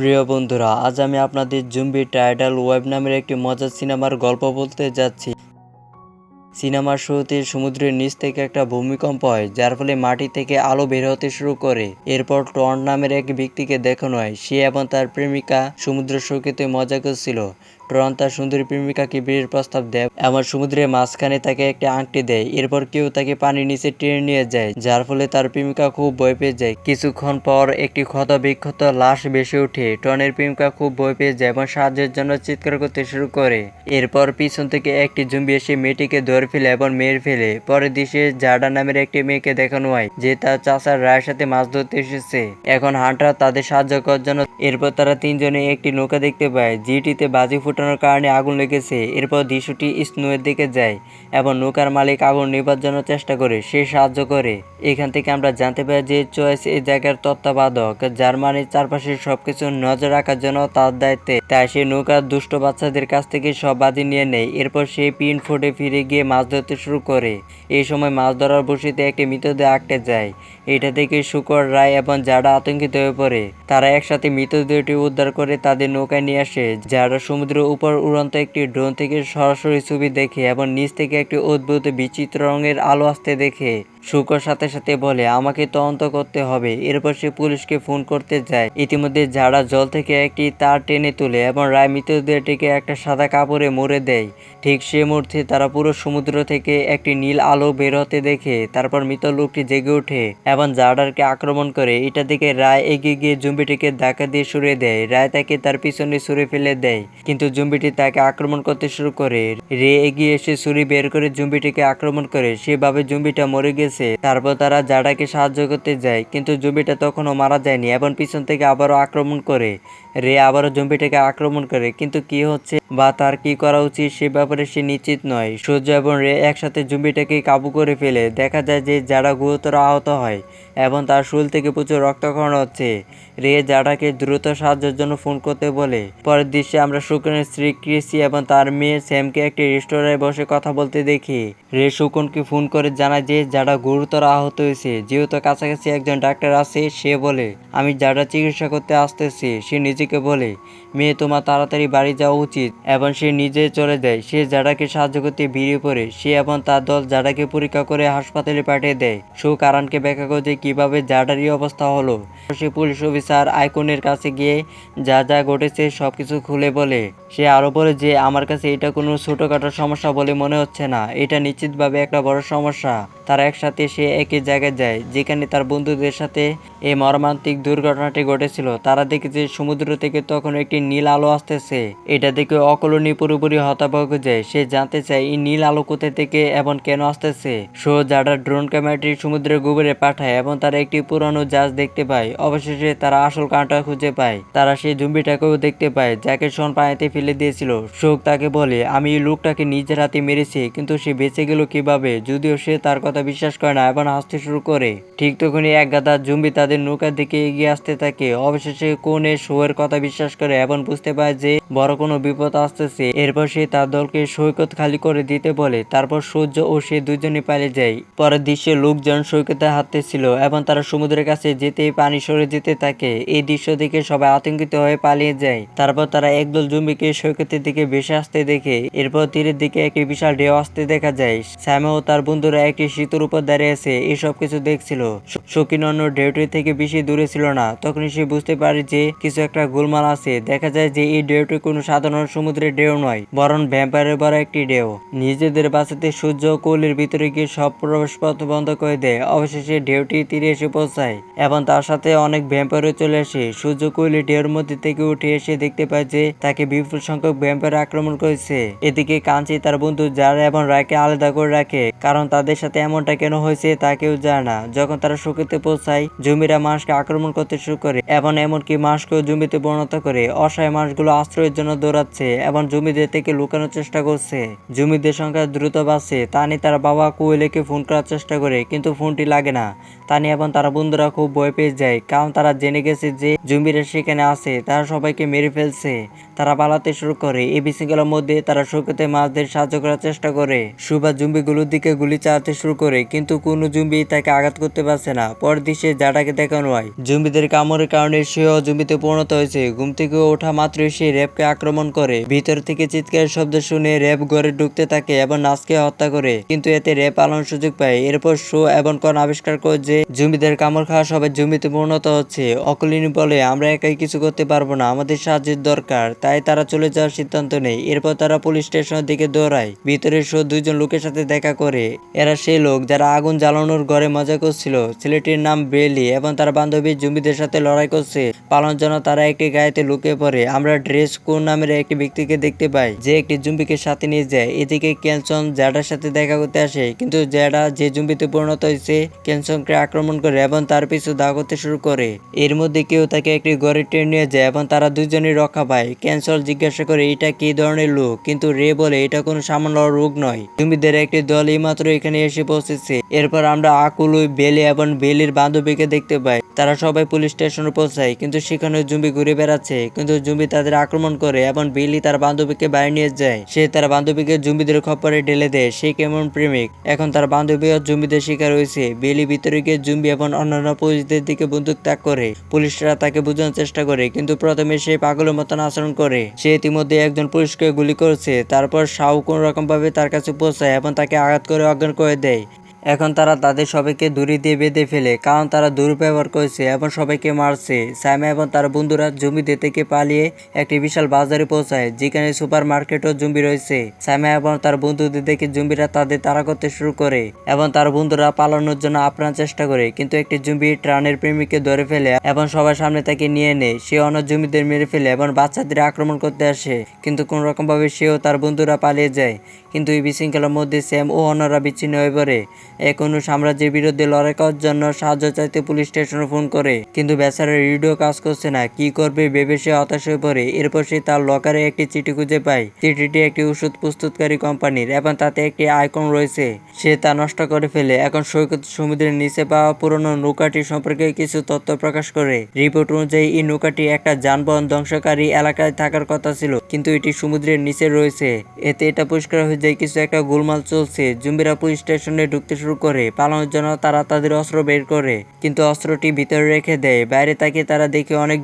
প্রিয় বন্ধুরা, আজ আমি আপনাদের জুম্বি টাইডাল ওয়েভ নামের একটি মজার সিনেমার গল্প বলতে যাচ্ছি। সিনেমার শুরুতে সমুদ্রের নিচ থেকে একটা ভূমিকম্প হয়, যার ফলে মাটি থেকে আলো বের হতে শুরু করে। এরপর টর্ন নামের এক ব্যক্তিকে দেখানো হয়, সে এবং তার প্রেমিকা সমুদ্র সৈকতে মজা করছিল। টর্ন তার সুন্দরী প্রেমিকাকে বিয়ের প্রস্তাব দেয় এবং সমুদ্রের মাঝখানে তাকে একটা আংটি দেয়। এরপর কেউ তাকে পানির নিচে টেনে নিয়ে যায়, যার ফলে তার প্রেমিকা খুব ভয় পেয়ে যায়। কিছুক্ষণ পর একটি ক্ষত বিক্ষত লাশ ভেসে ওঠে। টর্নের প্রেমিকা খুব ভয় পেয়ে যায় এবং সাহায্যের জন্য চিৎকার করতে শুরু করে। এরপর পিছন থেকে একটি জম্বি এসে মেয়েটিকে ধরে ফেলে এবং মেরে ফেলে। পরের দৃশ্যে জাডা নামের একটি মেয়েকে দেখানো হয়, যে তার চাচার রায়ের সাথে মাছ ধরতে এসেছে। এখন হান্টার তাদের সাহায্য করার জন্য। এরপর তারা তিনজনে একটি নৌকা দেখতে পায়, যেটিতে বাজি ফুটানোর কারণে আগুন লেগেছে। এরপর দৃশ্যটি স্নোয়ের দিকে যায় এবং নৌকার মালিক আগুন নেভার জন্য চেষ্টা করে, সে সাহায্য করে। এখান থেকে আমরা জানতে পারি যে চয়েস এই জায়গার তত্ত্বাবধায়ক, যার মানে চারপাশের সবকিছু নজর রাখার জন্য তার দায়িত্বে। তাই সে নৌকার দুষ্ট বাচ্চাদের কাছ থেকে সব বাজি নিয়ে নেয়। এরপর সে পিন ফোর্টে ফিরে গিয়ে মাছ ধরতে শুরু করে। এই সময় মাছ ধরার বড়শিতে একটি মৃতদেহ আটকে যায়। এটা থেকে শুকর, রায় এবং জাডা আতঙ্কিত হয়ে পড়ে। তারা একসাথে মৃতদেহটি উদ্ধার করে তাদের নৌকায় নিয়ে আসে। জাডা সমুদ্রের উপর উড়ন্ত একটি ড্রোন থেকে সরাসরি ছবি দেখে এবং নিচ থেকে একটি অদ্ভুত বিচিত্র রঙের আলো আসতে দেখে। শুকর সাথে সাথে বলে, আমাকে তদন্ত করতে হবে। এরপর সে পুলিশকে ফোন করতে যায়। ইতিমধ্যে জাডা জল থেকে একটি তার টেনে তোলে এবং রায় মৃতদেহটিকে একটা সাদা কাপড়ে মুড়ে দেয়। ঠিক সে মুহূর্তে তারা পুরো সমুদ্র থেকে একটি নীল আলো বের হতে দেখে। তারপর মৃত লোকটি জেগে ওঠে এবং জাডারকে আক্রমণ করে। এটা দেখে রায় এগিয়ে গিয়ে জম্বিটিকে ধাক্কা দিয়ে সরিয়ে দেয়। রায় তাকে তার পিছনে ছুঁড়ে ফেলে দেয়, কিন্তু জম্বিটি তাকে আক্রমণ করতে শুরু করে। রে এগিয়ে এসে ছুরি বের করে জম্বিটিকে আক্রমণ করে। সেভাবে জম্বিটা মরে গেছে। তারপর তারা জাডাকে সাহায্য করতে যায়, কিন্তু জম্বিটা তখনও মারা যায়নি এবং পিছন থেকে আবারও আক্রমণ করে। রে আবারও জম্বিটাকে আক্রমণ করে, কিন্তু কি হচ্ছে বা তার কি করা উচিত সে ব্যাপারে সে নিশ্চিত নয়। সূর্য এবং রে একসাথে জম্বিটাকে কাবু করে ফেলে। দেখা যায় যে জাডা গুরুতর আহত হয় এবং তার শরীর থেকে প্রচুর রক্তক্ষরণ হচ্ছে। রে জাডাকে দ্রুত সাহায্যের জন্য ফোন করতে বলে। পরের দৃশ্যে আমরা শুকনের স্ত্রী ক্রিসি এবং তার মেয়ে স্যামকে একটি রেস্টুরেন্টে বসে কথা বলতে দেখি। রে শুকনকে ফোন করে জানায় যে জাডা গুরুতর আহত হয়েছে। যেহেতু কাছাকাছি একজন ডাক্তার আছে, সে বলে, আমি জাডা চিকিৎসা করতে আসতেছি। সে নিজেকে বলে, মেয়ে তোমার তাড়াতাড়ি বাড়ি যাওয়া উচিত, এবং সে নিজে চলে যায়। সে জাডাকে সাহায্য করতে বেরিয়ে পড়ে। সে এবং তার দল জাডাকে পরীক্ষা করে হাসপাতালে পাঠিয়ে দেয়। সুক আরানকে ব্যাখ্যা করে যে কিভাবে জাডার এই অবস্থা হলো। সে পুলিশ অফিসার আইকনের কাছে গিয়ে যা যা ঘটেছে সবকিছু খুলে বলে। সে আরো বলে যে আমার কাছে এটা কোনো ছোটখাটো সমস্যা বলে মনে হচ্ছে না, এটা নিশ্চিতভাবে একটা বড় সমস্যা। তারা একসাথে সে একই জায়গায় যায় যেখানে তার বন্ধুদের সাথে এই মর্মান্তিক দুর্ঘটনাটি ঘটেছিল। তারা দেখে যে সমুদ্র থেকে তখন একটি নীল আলো আসতেছে। এটা দেখে অকলনি পুরোপুরি হতবাক হয়ে যায়। সে জানতে চায় এই নীল আলো কোথায় থেকে এবং কেন আসতেছে। সো জাডার ড্রোন ক্যামেরাটি সমুদ্রের গভীরে পাঠায় এবং তারা একটি পুরানো জাহাজ দেখতে পায়। অবশেষে তারা আসল কাঁটা খুঁজে পায়। তারা সেই জম্বিটাকেও দেখতে পায়, যাকে শন পানিতে ফেলে দিয়েছিল। শোক তাকে বলে, আমি এই লোকটাকে নিজের হাতে মেরেছি, কিন্তু সে বেঁচে গেল কিভাবে? যদিও সে তার কথা বিশ্বাস করে না এবং হাসতে শুরু করে। ঠিক তখনই এক গাদা জম্বি তাদের নৌকার দিকে এগিয়ে আসতে থাকে। অবশেষে কোনে শোয়ের কথা বিশ্বাস করে এবং বুঝতে পারে যে বড় কোনো বিপদ আসতেছে। এরপর সে তার দলকে সৈকত খালি করে দিতে বলে। তারপর সূর্য ও সে দুজনে পালিয়ে যায়। পরের দৃশ্যে লোকজন সৈকতে হাঁটতেছিল এবং তারা সমুদ্রের কাছে যেতেই পানি সরে যেতে থাকে। এই দৃশ্য দেখে সবাই আতঙ্কিত হয়ে পালিয়ে যায়। তারপর তারা একদল জম্বিকে সৈকতের দিকে ভেসে আসতে দেখে। এরপর তীরের দিকে একটি বিশাল ঢেউ আসতে দেখা যায়। স্যাম ও তার বন্ধুরা একটি সেতুর উপর দাঁড়িয়ে আছে, এই সব কিছু দেখছিল। শৌখিন অন্য ঢেউটি থেকে বেশি দূরে ছিল না। তখনই সে বুঝতে পারে যে কিছু একটা গোলমাল আছে। দেখা যায় যে এই ঢেউটি কোনো সাধারণ সমুদ্রের ঢেউ নয়, বরং ভ্যাম্পায়ারের বড় একটি ঢেউ। নিজেদের বাঁচাতে সূর্য কোলের ভিতরে গিয়ে সব প্রবেশপথ বন্ধ করে দেয়। অবশেষে ঢেউটি তীরে এসে পৌঁছায় এবং তার সাথে অনেক ভ্যাম্পায়ারও চলে আসে। সূর্য কোয়েলি ঢেউর মধ্যে থেকে উঠে এসে দেখতে পায় যে তাকে বিপুল সংখ্যক ভ্যাম্পায়ার আক্রমণ করেছে। এদিকে কাঞ্চি তার বন্ধু জারা এবং রায়কে আলাদা করে রাখে, কারণ তাদের সাথে এমনটা কেন হয়েছে তা কেউ জানে না। যখন তারা শুকিতে পৌঁছায়, জমিরা মানুষকে আক্রমণ করতে শুরু করে এবং এমনকি মানুষকেও জমিতে পরিণত করে। অসহায় মানুষগুলো আশ্রয়ের জন্য দৌড়াচ্ছে এবং জমিদের থেকে লুকানোর চেষ্টা করছে। জমিদের সংখ্যা দ্রুত বাড়ছে। তা নিয়ে তার বাবা কোয়েলিকে ফোন করার চেষ্টা করে, কিন্তু ফোনটি লাগে না। তানি এবং তার বন্ধুরা খুব ভয় পেয়ে যায়, কারণ তারা জেনে গেছে যে জুম্বিরা সেখানে আছে। তারা সবাইকে মেরে ফেলছে। তারা পালাতে শুরু করে। এই বিশৃঙ্খলার মধ্যে তারা সৈকতে মাছদের সাহায্য করার চেষ্টা করে। সুবা জুম্বিগুলোর দিকে গুলি চালাতে শুরু করে, কিন্তু কোনো জুম্বি তাকে আঘাত করতে পারছে না। পর দৃশ্যে জাডাকে দেখানো হয় জুম্বিদের কামড়ের কারণে সেও জুম্বিতে পরিণত হয়েছে। ঘুম থেকে ওঠা মাত্রই সে র্যাবকে আক্রমণ করে। ভিতর থেকে চিৎকারের শব্দ শুনে র্যাব ঘরে ঢুকতে থাকে এবং নাসকে হত্যা করে, কিন্তু এতে র্যাব পালানোর সুযোগ পায়। এরপর শো এবং কন আবিষ্কার করে যে জুম্বিদের কামড় খাওয়া সবাই জুম্বিতে পরিণত হচ্ছে। অকলিনি বলে, আমরা একাই কিছু করতে পারবো না, আমাদের সাহায্যের দরকার। তাই তারা চলে যাওয়ার সিদ্ধান্ত নেয়। এরপর তারা পুলিশ স্টেশনের দিকে দৌড়ায়। ভিতরে শো দুইজন লোকের সাথে দেখা করে। এরা সেই লোক যারা আগুন জ্বালানোর ঘরে মজা করছিল। ছেলেটির নাম বেলি এবং তার বান্ধবী জুম্বিদের সাথে লড়াই করছে। পালানোর জন্য তারা একটি গাড়িতে লুকিয়ে পড়ে। আমরা ড্রেস কোন নামের একটি ব্যক্তিকে দেখতে পাই, যে একটি জুম্বিকে সাথে নিয়ে যায়। এদিকে কেলসন জ্যাডার সাথে দেখা করতে আসে, কিন্তু জ্যাডা যে জুম্বিতে পরিণত হয়েছে কেলসনকে আক্রমণ করে এবং তার পিছু দাও করতে শুরু করে। এর মধ্যে কেউ তাকে একটি ঘরে টেনে নিয়ে যায় এবং তারা দুজনই রক্ষা পায়। ক্যান্সল জিজ্ঞাসা করে এটা কি ধরনের লোক, কিন্তু রে বলে এটা কোনো সামান্য রোগ নয়। জুম্বিদের একটি দল এইমাত্র এখানে এসে পৌঁছেছে। এরপর আমরা আকুলু, বেলি এবং বেলির বান্ধবীকে দেখতে পাই। তারা সবাই পুলিশ স্টেশনে পৌঁছায়, কিন্তু সেখানে জুম্বি ঘুরে বেড়াচ্ছে। কিন্তু জুম্বি তাদের আক্রমণ করে এবং বেলি তার বান্ধবীকে বাইরে নিয়ে যায়। সে তার বান্ধবীকে জুম্বিদের খপ্পরে ঢেলে দেয়। সে কেমন প্রেমিক, এখন তার বান্ধবীও জুম্বিদের শিকার হয়েছে। বেলি ভিতরে গিয়ে জুম্বি এবং অন্যান্য পুলিশদের দিকে বন্দুক তাক করে। পুলিশরা তাকে বোঝানোর চেষ্টা করে, কিন্তু প্রথমে সে পাগলের মতন আচরণ করে। সে ইতিমধ্যে একজন পুলিশকে গুলি করেছে। তারপর শাও কোন রকম ভাবে তার কাছে পৌঁছায় এবং তাকে আঘাত করে অজ্ঞান করে দেয়। এখন তারা তাদের সবাইকে দড়ি দিয়ে বেঁধে ফেলে, কারণ তারা দুর্ব্যবহার করেছে এবং সবাইকে মারছে। সাইমা এবং তার বন্ধুরা জুম্বিদের থেকে পালিয়ে একটি বিশাল বাজারে পৌঁছায়, যেখানে সুপার মার্কেটও জুম্বি রয়েছে। সাইমা এবং তার বন্ধুদের দেখে জুম্বিরা তাদের তাড়া করতে শুরু করে এবং তার বন্ধুরা পালানোর জন্য আপ্রাণ চেষ্টা করে, কিন্তু একটি জুম্বি ট্রানের প্রেমিককে ধরে ফেলে এবং সবার সামনে তাকে নিয়ে নেয়। সে অন্য জুম্বিদের মেরে ফেলে এবং বাচ্চাদের আক্রমণ করতে আসে, কিন্তু কোন রকম ভাবে সেও তার বন্ধুরা পালিয়ে যায়। কিন্তু এই বিশৃঙ্খলার মধ্যে স্যাম ও অন্যরা বিচ্ছিন্ন হয়ে পড়ে। কোনো সাম্রাজ্যের বিরুদ্ধে লড়াই করার জন্য সাহায্য চাইতে পুলিশ স্টেশনে ফোন করে, কিন্তু বেচারা রেডিও কাজ করছে না। কি করবে ভেবে সে হতাশ হয়ে পড়ে। এরপর সে তার লকারে একটি চিঠি খুঁজে পায়। চিঠিটি একটি ওষুধ প্রস্তুতকারী কোম্পানির এবং তাতে একটি আইকন রয়েছে। সে তা নষ্ট করে ফেলে। এখন সৈকত সমুদ্রের নিচে পাওয়া পুরনো নৌকাটি সম্পর্কে কিছু তথ্য প্রকাশ করে। রিপোর্ট অনুযায়ী এই নৌকাটি একটা যানবাহন ধ্বংসকারী এলাকায় থাকার কথা ছিল, কিন্তু এটি সমুদ্রের নিচে রয়েছে। এতে এটা পরিষ্কার হয়ে যায় কিছু একটা গোলমাল চলছে। জুম্বিরা পুলিশ স্টেশনে ঢুকতে শুরু করে। পালানোর জন্য তারা তাদের অস্ত্র বের করে, কিন্তু অস্ত্রটি ভিতরে রেখে দেয়। বাইরে তাকিয়ে তারা দেখে অনেক